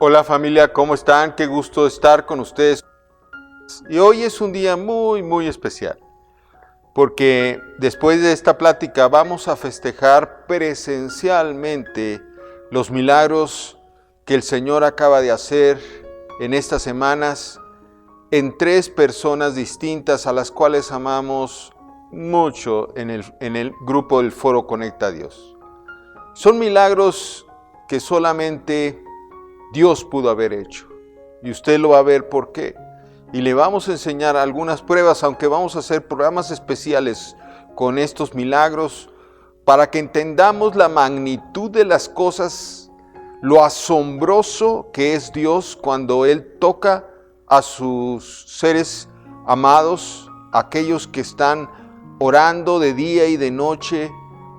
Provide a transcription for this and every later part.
Hola familia, ¿cómo están? Qué gusto estar con ustedes. Y hoy es un día muy especial, porque después de esta plática vamos a festejar presencialmente los milagros que el Señor acaba de hacer en estas semanas en 3 personas distintas a las cuales amamos mucho en el grupo del Foro Conecta a Dios. Son milagros que solamente Dios pudo haber hecho, y usted lo va a ver por qué. Y le vamos a enseñar algunas pruebas, aunque vamos a hacer programas especiales con estos milagros, para que entendamos la magnitud de las cosas, lo asombroso que es Dios cuando Él toca a sus seres amados, aquellos que están orando de día y de noche,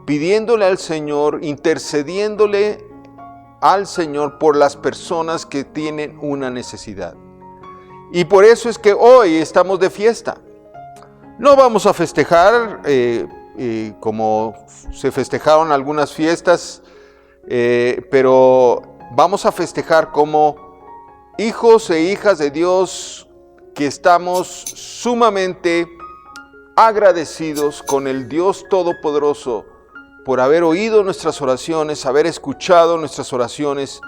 pidiéndole al Señor, intercediéndole al Señor por las personas que tienen una necesidad. Y por eso es que hoy estamos de fiesta. No vamos a festejar como se festejaron algunas fiestas, pero vamos a festejar como hijos e hijas de Dios que estamos sumamente agradecidos con el Dios Todopoderoso por haber oído nuestras oraciones, haber escuchado nuestras oraciones,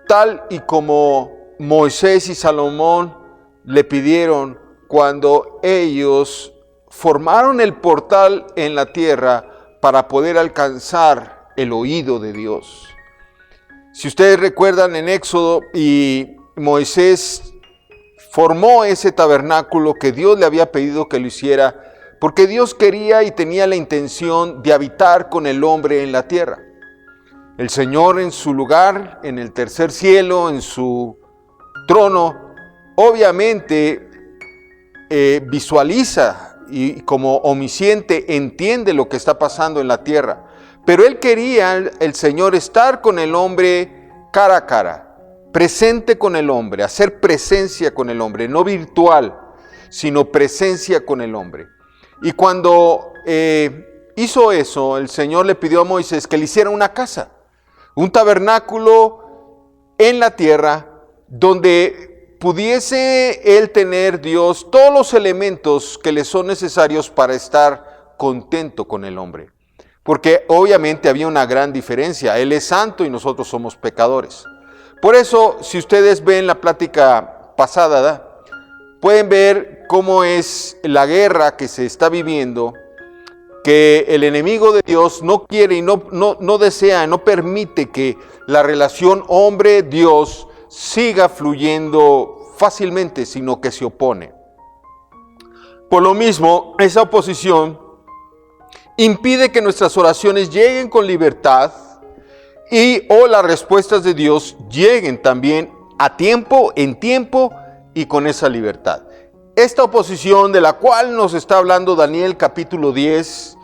tal y como Moisés y Salomón le pidieron cuando ellos formaron el portal en la tierra para poder alcanzar el oído de Dios. Si ustedes recuerdan en Éxodo, y Moisés formó ese tabernáculo que Dios le había pedido que lo hiciera, porque Dios quería y tenía la intención de habitar con el hombre en la tierra. El Señor en su lugar, en el tercer cielo, en su trono, obviamente visualiza y como omnisciente entiende lo que está pasando en la tierra. Pero Él quería, el Señor, estar con el hombre cara a cara, presente con el hombre, hacer presencia con el hombre, no virtual, sino presencia con el hombre. Y cuando hizo eso, el Señor le pidió a Moisés que le hiciera una casa, un tabernáculo en la tierra, donde pudiese él tener, Dios, todos los elementos que le son necesarios para estar contento con el hombre. Porque obviamente había una gran diferencia. Él es santo y nosotros somos pecadores. Por eso, si ustedes ven la plática pasada, pueden ver cómo es la guerra que se está viviendo, que el enemigo de Dios no quiere y no desea, no permite que la relación hombre-Dios siga fluyendo fácilmente, sino que se opone. Por lo mismo, esa oposición impide que nuestras oraciones lleguen con libertad o las respuestas de Dios lleguen también a tiempo, en tiempo y con esa libertad. Esta oposición de la cual nos está hablando Daniel capítulo 10,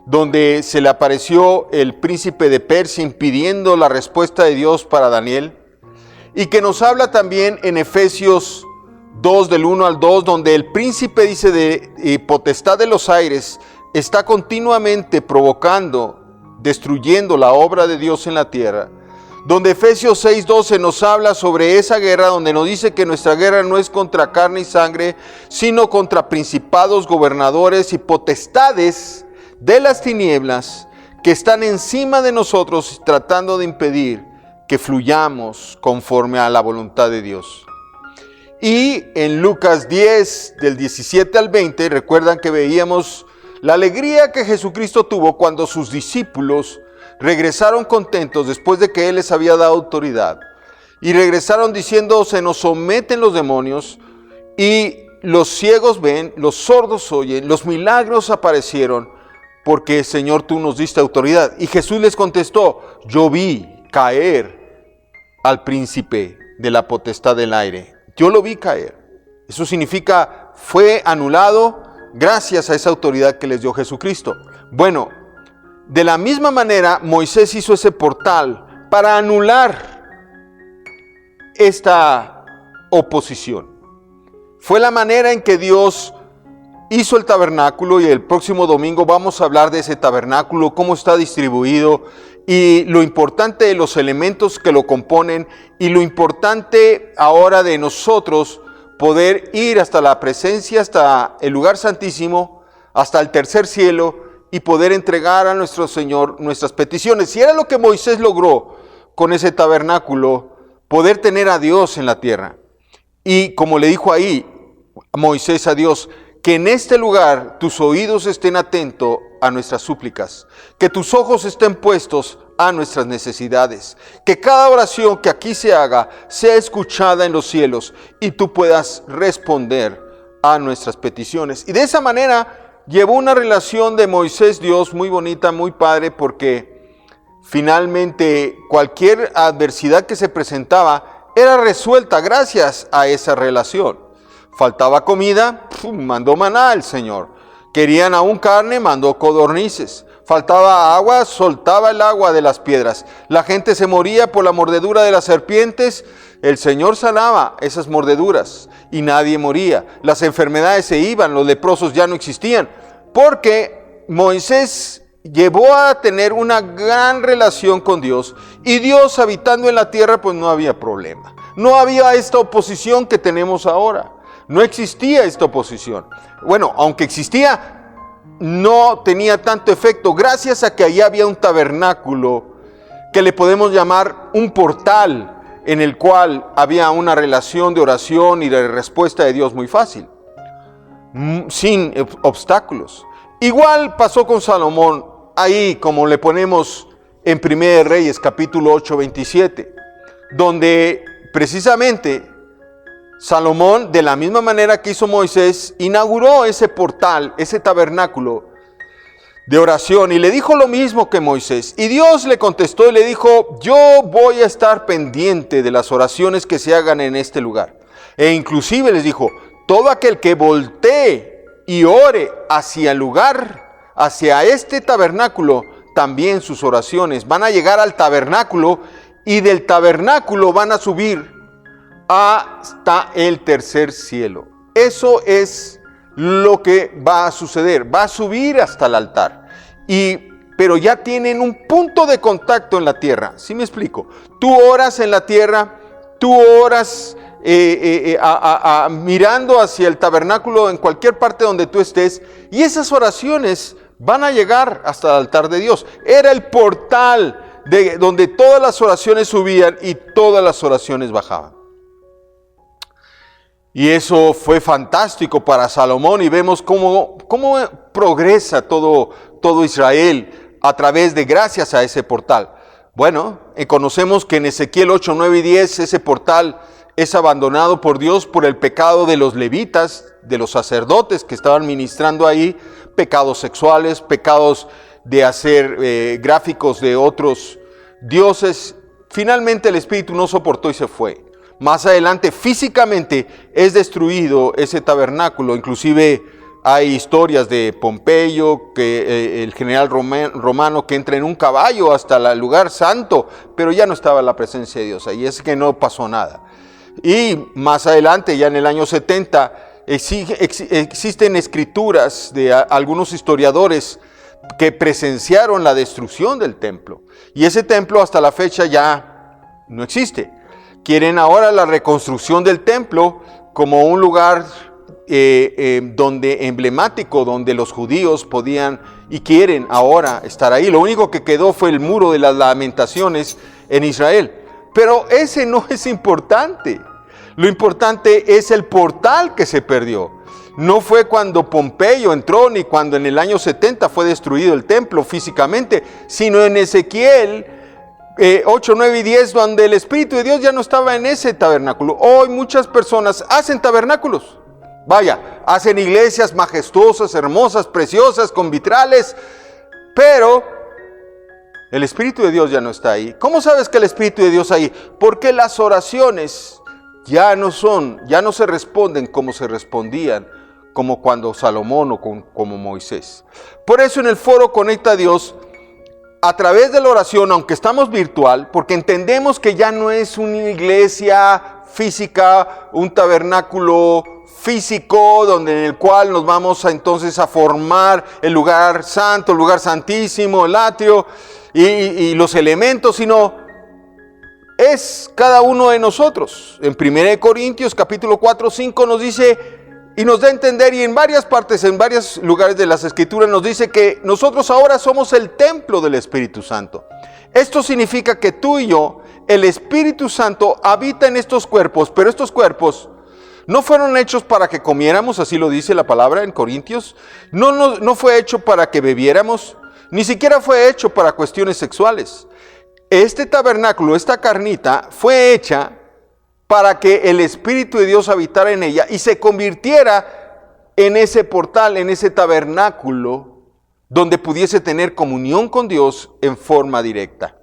donde se le apareció el príncipe de Persia impidiendo la respuesta de Dios para Daniel, y que nos habla también en Efesios 2 del 1 al 2, donde el príncipe dice de potestad de los aires está continuamente provocando, destruyendo la obra de Dios en la tierra, donde Efesios 6:12 nos habla sobre esa guerra, donde nos dice que nuestra guerra no es contra carne y sangre, sino contra principados, gobernadores y potestades de las tinieblas que están encima de nosotros, tratando de impedir que fluyamos conforme a la voluntad de Dios. Y en Lucas 10, del 17 al 20, recuerdan que veíamos la alegría que Jesucristo tuvo cuando sus discípulos regresaron contentos después de que Él les había dado autoridad. Y regresaron diciendo, se nos someten los demonios, y los ciegos ven, los sordos oyen, los milagros aparecieron, porque Señor, tú nos diste autoridad. Y Jesús les contestó, yo vi caer al príncipe de la potestad del aire. Yo lo vi caer. Eso significa, fue anulado gracias a esa autoridad que les dio Jesucristo. Bueno, de la misma manera, Moisés hizo ese portal para anular esta oposición. Fue la manera en que Dios hizo el tabernáculo y el próximo domingo vamos a hablar de ese tabernáculo, cómo está distribuido y lo importante de los elementos que lo componen y lo importante ahora de nosotros poder ir hasta la presencia, hasta el lugar santísimo, hasta el tercer cielo y poder entregar a nuestro Señor nuestras peticiones. Y era lo que Moisés logró con ese tabernáculo, poder tener a Dios en la tierra. Y como le dijo ahí Moisés a Dios, que en este lugar tus oídos estén atentos a nuestras súplicas, que tus ojos estén puestos a nuestras necesidades, que cada oración que aquí se haga sea escuchada en los cielos y tú puedas responder a nuestras peticiones. Y de esa manera llevó una relación de Moisés-Dios muy bonita, muy padre, porque finalmente cualquier adversidad que se presentaba era resuelta gracias a esa relación. Faltaba comida, mandó maná el Señor. Querían aún carne, mandó codornices. Faltaba agua, soltaba el agua de las piedras. La gente se moría por la mordedura de las serpientes. El Señor sanaba esas mordeduras y nadie moría. Las enfermedades se iban, los leprosos ya no existían. Porque Moisés llevó a tener una gran relación con Dios. Y Dios habitando en la tierra, pues no había problema. No había esta oposición que tenemos ahora. No existía esta oposición. Bueno, aunque existía, no tenía tanto efecto gracias a que allí había un tabernáculo que le podemos llamar un portal en el cual había una relación de oración y de respuesta de Dios muy fácil, sin obstáculos. Igual pasó con Salomón, ahí como le ponemos en 1 Reyes capítulo 8, 27, donde precisamente Salomón, de la misma manera que hizo Moisés, inauguró ese portal, ese tabernáculo de oración y le dijo lo mismo que Moisés. Y Dios le contestó y le dijo, yo voy a estar pendiente de las oraciones que se hagan en este lugar. E inclusive les dijo, todo aquel que voltee y ore hacia el lugar, hacia este tabernáculo, también sus oraciones van a llegar al tabernáculo y del tabernáculo van a subir hasta el tercer cielo. Eso es lo que va a suceder. Va a subir hasta el altar. Pero ya tienen un punto de contacto en la tierra. ¿Sí me explico? Tú oras en la tierra, tú oras mirando hacia el tabernáculo en cualquier parte donde tú estés, y esas oraciones van a llegar hasta el altar de Dios. Era el portal de donde todas las oraciones subían y todas las oraciones bajaban. Y eso fue fantástico para Salomón y vemos cómo progresa todo Israel a través de gracias a ese portal. Bueno, conocemos que en Ezequiel 8, 9 y 10 ese portal es abandonado por Dios por el pecado de los levitas, de los sacerdotes que estaban ministrando ahí, pecados sexuales, pecados de hacer gráficos de otros dioses. Finalmente el Espíritu no soportó y se fue. Más adelante físicamente es destruido ese tabernáculo, inclusive hay historias de Pompeyo, que el general romano que entra en un caballo hasta el lugar santo, pero ya no estaba la presencia de Dios ahí, es que no pasó nada. Y más adelante, ya en el año 70, existen escrituras de algunos historiadores que presenciaron la destrucción del templo, y ese templo hasta la fecha ya no existe. Quieren ahora la reconstrucción del templo como un lugar emblemático, donde los judíos podían y quieren ahora estar ahí. Lo único que quedó fue el muro de las lamentaciones en Israel. Pero ese no es importante. Lo importante es el portal que se perdió. No fue cuando Pompeyo entró, ni cuando en el año 70 fue destruido el templo físicamente, sino en Ezequiel 8, 9 y 10, donde el Espíritu de Dios ya no estaba en ese tabernáculo. Hoy muchas personas hacen tabernáculos. Vaya, hacen iglesias majestuosas, hermosas, preciosas, con vitrales, pero el Espíritu de Dios ya no está ahí. ¿Cómo sabes que el Espíritu de Dios está ahí? Porque las oraciones ya no se responden como se respondían, como cuando Salomón o como Moisés. Por eso en el foro Conecta a Dios, a través de la oración, aunque estamos virtual, porque entendemos que ya no es una iglesia física, un tabernáculo físico, en el cual nos vamos entonces a formar el lugar santo, el lugar santísimo, el atrio y los elementos, sino es cada uno de nosotros. En 1 Corintios capítulo 4, 5 nos dice y nos da a entender, y en varias partes, en varios lugares de las Escrituras nos dice que nosotros ahora somos el templo del Espíritu Santo. Esto significa que tú y yo, el Espíritu Santo habita en estos cuerpos, pero estos cuerpos no fueron hechos para que comiéramos, así lo dice la palabra en Corintios. No fue hecho para que bebiéramos, ni siquiera fue hecho para cuestiones sexuales. Este tabernáculo, esta carnita, fue hecha para que el Espíritu de Dios habitara en ella y se convirtiera en ese portal, en ese tabernáculo, donde pudiese tener comunión con Dios en forma directa.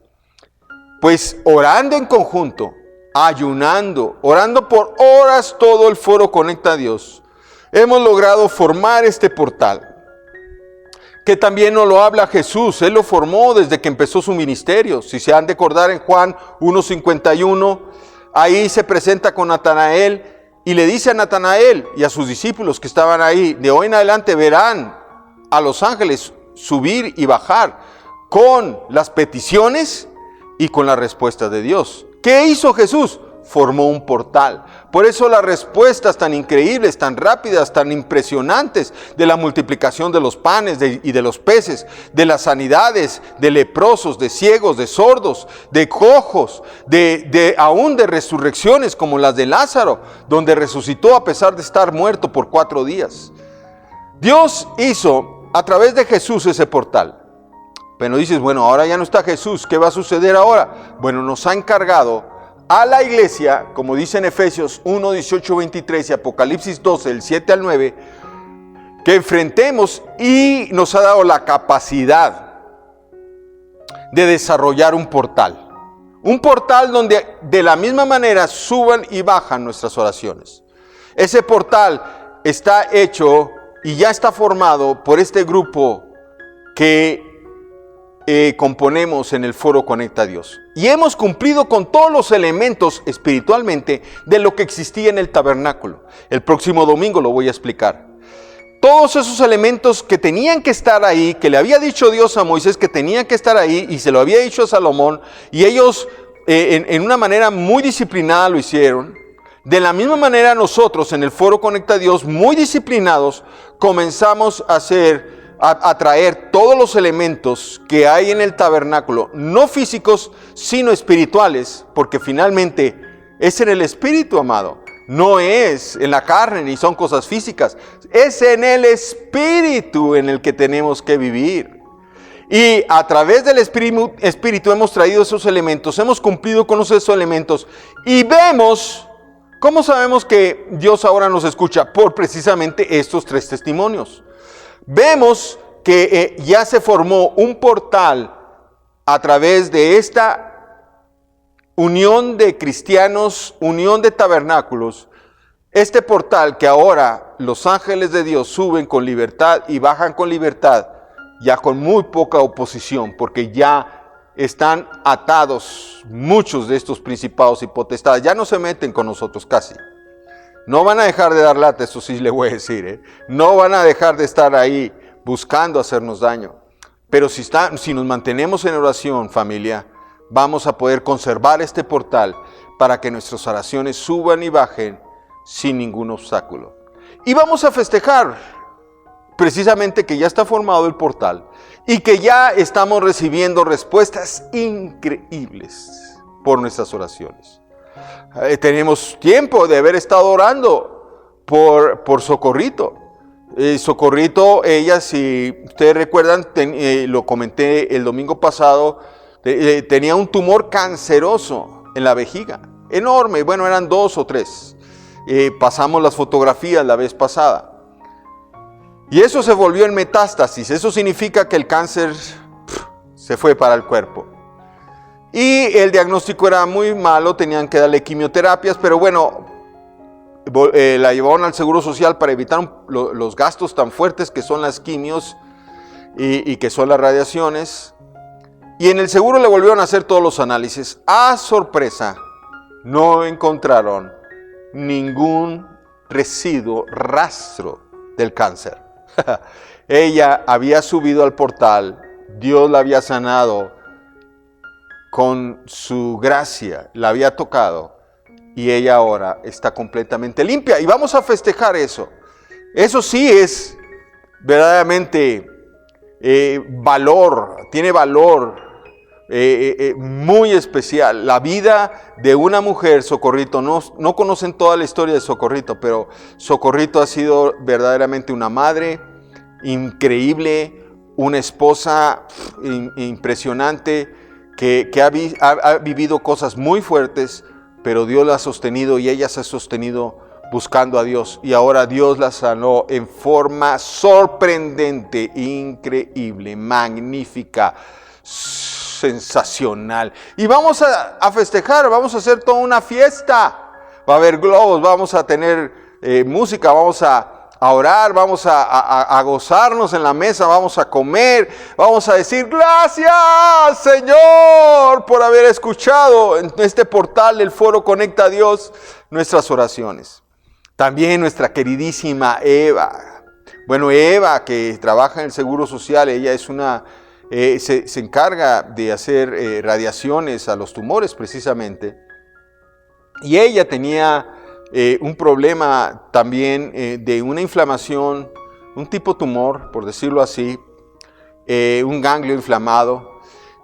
Pues orando en conjunto, ayunando, orando por horas, todo el foro Conecta a Dios, hemos logrado formar este portal, que también nos lo habla Jesús. Él lo formó desde que empezó su ministerio. Si se han de acordar, en Juan 1:51, ahí se presenta con Natanael y le dice a Natanael y a sus discípulos que estaban ahí: de hoy en adelante verán a los ángeles subir y bajar con las peticiones y con las respuestas de Dios. ¿Qué hizo Jesús? Formó un portal. Por eso las respuestas tan increíbles, tan rápidas, tan impresionantes de la multiplicación de los panes y de los peces, de las sanidades, de leprosos, de ciegos, de sordos, de cojos, aún de resurrecciones como las de Lázaro, donde resucitó a pesar de estar muerto por 4 días. Dios hizo a través de Jesús ese portal. Pero dices, bueno, ahora ya no está Jesús, ¿qué va a suceder ahora? Bueno, nos ha encargado a la iglesia, como dice en Efesios 1, 18, 23 y Apocalipsis 12, el 7 al 9, que enfrentemos, y nos ha dado la capacidad de desarrollar un portal. Un portal donde de la misma manera suban y bajan nuestras oraciones. Ese portal está hecho y ya está formado por este grupo que componemos en el foro Conecta a Dios. Y hemos cumplido con todos los elementos espiritualmente de lo que existía en el tabernáculo. El próximo domingo lo voy a explicar. Todos esos elementos que tenían que estar ahí, que le había dicho Dios a Moisés que tenían que estar ahí, y se lo había dicho a Salomón, y ellos en una manera muy disciplinada lo hicieron. De la misma manera nosotros en el foro Conecta a Dios, muy disciplinados, comenzamos a traer todos los elementos que hay en el tabernáculo, no físicos, sino espirituales, porque finalmente es en el espíritu, amado. No es en la carne, ni son cosas físicas. Es en el espíritu en el que tenemos que vivir. Y a través del espíritu hemos traído esos elementos, hemos cumplido con esos elementos y vemos. ¿Cómo sabemos que Dios ahora nos escucha? Por precisamente estos 3 testimonios. Vemos que ya se formó un portal a través de esta unión de cristianos, unión de tabernáculos. Este portal que ahora los ángeles de Dios suben con libertad y bajan con libertad, ya con muy poca oposición, porque ya están atados muchos de estos principados y potestades. Ya no se meten con nosotros casi. No van a dejar de dar lata, eso sí le voy a decir. No van a dejar de estar ahí buscando hacernos daño. Pero si nos mantenemos en oración, familia, vamos a poder conservar este portal para que nuestras oraciones suban y bajen sin ningún obstáculo. Y vamos a festejar precisamente que ya está formado el portal y que ya estamos recibiendo respuestas increíbles por nuestras oraciones. Tenemos tiempo de haber estado orando por Socorrito. Socorrito, ella, si ustedes recuerdan, lo comenté el domingo pasado, tenía un tumor canceroso en la vejiga, enorme, bueno, eran 2 o 3. Pasamos las fotografías la vez pasada. Y eso se volvió en metástasis. Eso significa que el cáncer se fue para el cuerpo. Y el diagnóstico era muy malo, tenían que darle quimioterapias, pero bueno, la llevaron al Seguro Social para evitar los gastos tan fuertes que son las quimios y que son las radiaciones. Y en el seguro le volvieron a hacer todos los análisis. A sorpresa, no encontraron ningún residuo, rastro del cáncer. Ella había subido al portal, Dios la había sanado con su gracia, la había tocado y ella ahora está completamente limpia. Y vamos a festejar eso. Eso sí es verdaderamente valor, tiene valor muy especial. La vida de una mujer, Socorrito, no conocen toda la historia de Socorrito, pero Socorrito ha sido verdaderamente una madre increíble, una esposa impresionante que ha vivido cosas muy fuertes, pero Dios la ha sostenido y ella se ha sostenido buscando a Dios. Y ahora Dios la sanó en forma sorprendente, increíble, magnífica, sensacional. Y vamos a festejar, vamos a hacer toda una fiesta. Va a haber globos, vamos a tener música, vamos a orar, vamos a gozarnos en la mesa, vamos a comer, vamos a decir gracias Señor por haber escuchado en este portal del Foro Conecta a Dios nuestras oraciones. También nuestra queridísima Eva. Bueno, Eva, que trabaja en el Seguro Social, ella es se encarga de hacer radiaciones a los tumores precisamente. Y ella tenía un problema también de una inflamación, un tipo tumor, por decirlo así, un ganglio inflamado.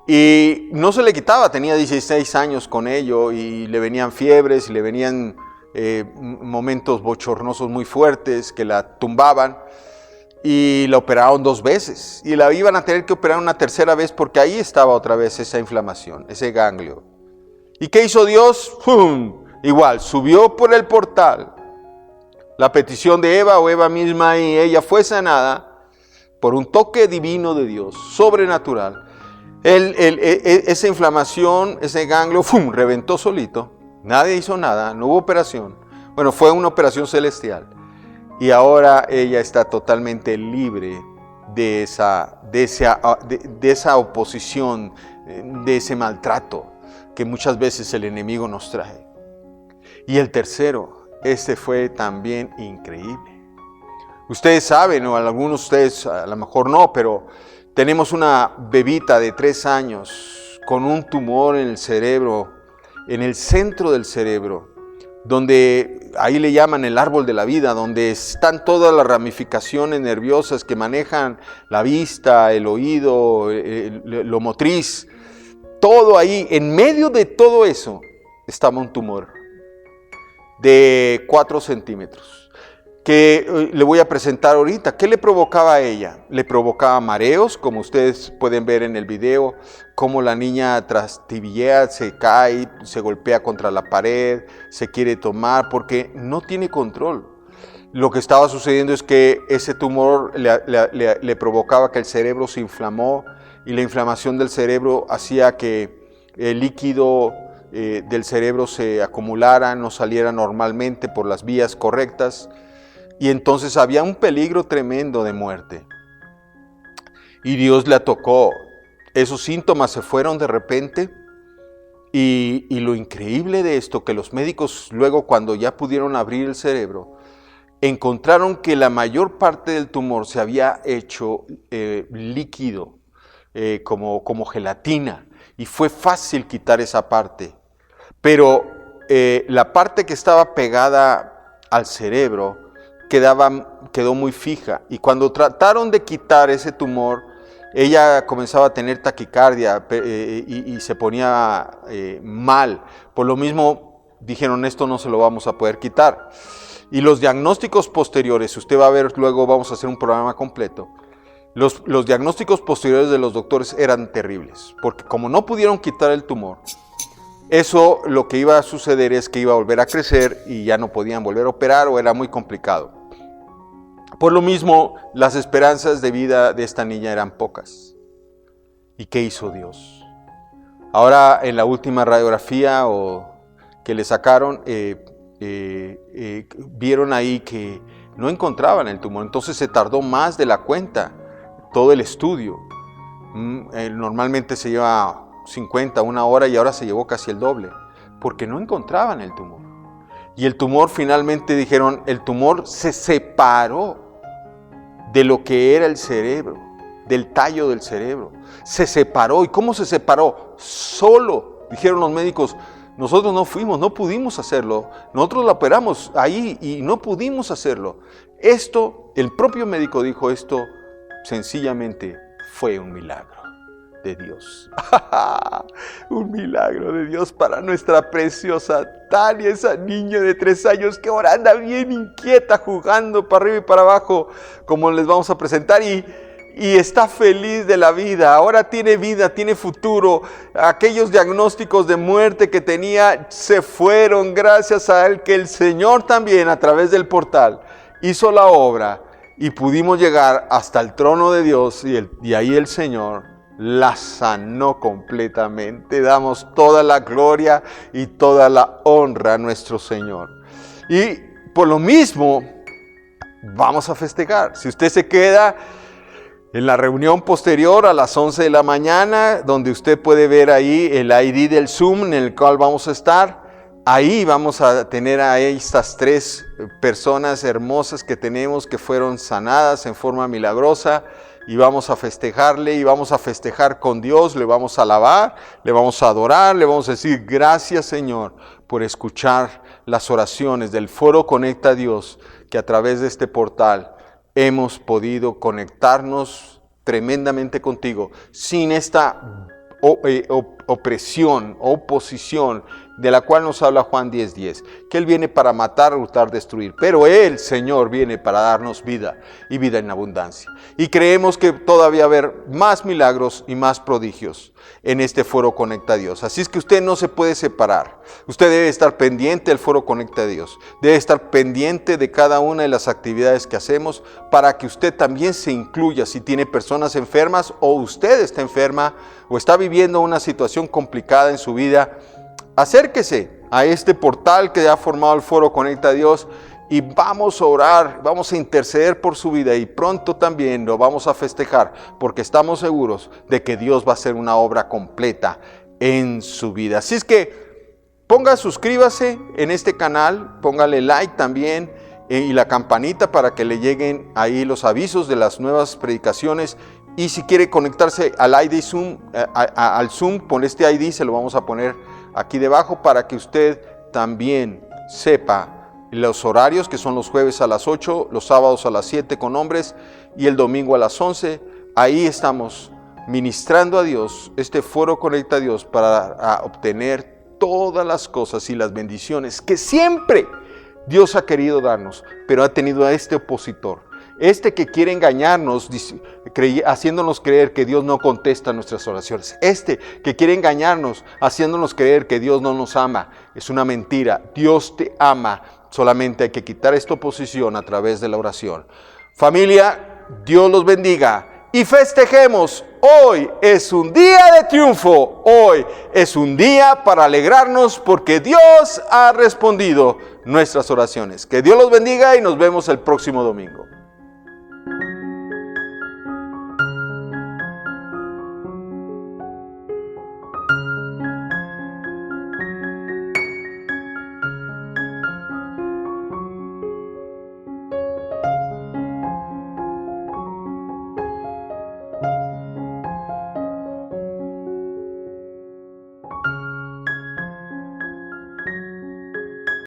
Y no se le quitaba, tenía 16 años con ello y le venían fiebres y le venían momentos bochornosos muy fuertes que la tumbaban. Y la operaron 2 veces y la iban a tener que operar una tercera vez porque ahí estaba otra vez esa inflamación, ese ganglio. ¿Y qué hizo Dios? ¡Pum! Igual, subió por el portal la petición de Eva o Eva misma y ella fue sanada por un toque divino de Dios, sobrenatural. Esa inflamación, ese ganglio, ¡fum!, reventó solito. Nadie hizo nada, no hubo operación. Bueno, fue una operación celestial. Y ahora ella está totalmente libre de esa oposición, de ese maltrato que muchas veces el enemigo nos trae. Y el tercero, este fue también increíble. Ustedes saben, o algunos de ustedes a lo mejor no, pero tenemos una bebita de 3 años con un tumor en el cerebro, en el centro del cerebro, donde ahí le llaman el árbol de la vida, donde están todas las ramificaciones nerviosas que manejan la vista, el oído, lo motriz, todo ahí. En medio de todo eso estaba un tumor de 4 centímetros, que le voy a presentar ahorita. ¿Qué le provocaba a ella? Le provocaba mareos, como ustedes pueden ver en el video, como la niña trastibillea, se cae, se golpea contra la pared, se quiere tomar porque no tiene control. Lo que estaba sucediendo es que ese tumor le provocaba que el cerebro se inflamó y la inflamación del cerebro hacía que el líquido del cerebro se acumulara, no saliera normalmente por las vías correctas y entonces había un peligro tremendo de muerte. Y Dios la tocó. Esos síntomas se fueron de repente y lo increíble de esto, que los médicos luego cuando ya pudieron abrir el cerebro, encontraron que la mayor parte del tumor se había hecho líquido, como gelatina, y fue fácil quitar esa parte. Pero la parte que estaba pegada al cerebro quedó muy fija, y cuando trataron de quitar ese tumor, ella comenzaba a tener taquicardia y se ponía mal. Por lo mismo dijeron, esto no se lo vamos a poder quitar. Y los diagnósticos posteriores, usted va a ver luego, vamos a hacer un programa completo. Los diagnósticos posteriores de los doctores eran terribles, porque como no pudieron quitar el tumor, eso lo que iba a suceder es que iba a volver a crecer y ya no podían volver a operar o era muy complicado. Por lo mismo, las esperanzas de vida de esta niña eran pocas. ¿Y qué hizo Dios? Ahora, en la última radiografía que le sacaron, vieron ahí que no encontraban el tumor. Entonces se tardó más de la cuenta todo el estudio. Normalmente se lleva 50, 1 hora y ahora se llevó casi el doble, porque no encontraban el tumor. Y el tumor finalmente dijeron, el tumor se separó de lo que era el cerebro, del tallo del cerebro. Se separó. ¿Y cómo se separó? Solo, dijeron los médicos, nosotros no fuimos, no pudimos hacerlo. Nosotros la operamos ahí y no pudimos hacerlo. Esto, el propio médico dijo esto, sencillamente fue un milagro de Dios. Un milagro de Dios para nuestra preciosa Tania, esa niña de 3 años que ahora anda bien inquieta, jugando para arriba y para abajo, como les vamos a presentar, y está feliz de la vida. Ahora tiene vida, tiene futuro. Aquellos diagnósticos de muerte que tenía se fueron gracias a él, que el Señor también a través del portal hizo la obra y pudimos llegar hasta el trono de Dios y ahí el Señor la sanó completamente. Damos toda la gloria y toda la honra a nuestro Señor. Y por lo mismo, vamos a festejar. Si usted se queda en la reunión posterior a las 11 de la mañana, donde usted puede ver ahí el ID del Zoom en el cual vamos a estar, ahí vamos a tener a estas 3 personas hermosas que tenemos que fueron sanadas en forma milagrosa. Y vamos a festejarle y vamos a festejar con Dios, le vamos a alabar, le vamos a adorar, le vamos a decir gracias Señor por escuchar las oraciones del Foro Conecta a Dios, que a través de este portal hemos podido conectarnos tremendamente contigo sin esta opresión, oposición, de la cual nos habla Juan 10:10, que Él viene para matar, hurtar, destruir, pero Él, Señor, viene para darnos vida y vida en abundancia. Y creemos que todavía va a haber más milagros y más prodigios en este Foro Conecta a Dios. Así es que usted no se puede separar. Usted debe estar pendiente del Foro Conecta a Dios. Debe estar pendiente de cada una de las actividades que hacemos para que usted también se incluya. Si tiene personas enfermas o usted está enferma o está viviendo una situación complicada en su vida, acérquese a este portal que ha formado el Foro Conecta a Dios y vamos a orar, vamos a interceder por su vida y pronto también lo vamos a festejar porque estamos seguros de que Dios va a hacer una obra completa en su vida. Así es que suscríbase en este canal, póngale like también y la campanita para que le lleguen ahí los avisos de las nuevas predicaciones. Y si quiere conectarse al ID Zoom, al Zoom, con este ID se lo vamos a poner aquí debajo para que usted también sepa los horarios, que son los jueves a las 8, los sábados a las 7 con hombres y el domingo a las 11. Ahí estamos ministrando a Dios, este Foro Conecta a Dios, para obtener todas las cosas y las bendiciones que siempre Dios ha querido darnos, pero ha tenido a este opositor. Este que quiere engañarnos, haciéndonos creer que Dios no contesta nuestras oraciones. Este que quiere engañarnos, haciéndonos creer que Dios no nos ama. Es una mentira. Dios te ama. Solamente hay que quitar esta oposición a través de la oración. Familia, Dios los bendiga y festejemos. Hoy es un día de triunfo. Hoy es un día para alegrarnos porque Dios ha respondido nuestras oraciones. Que Dios los bendiga y nos vemos el próximo domingo.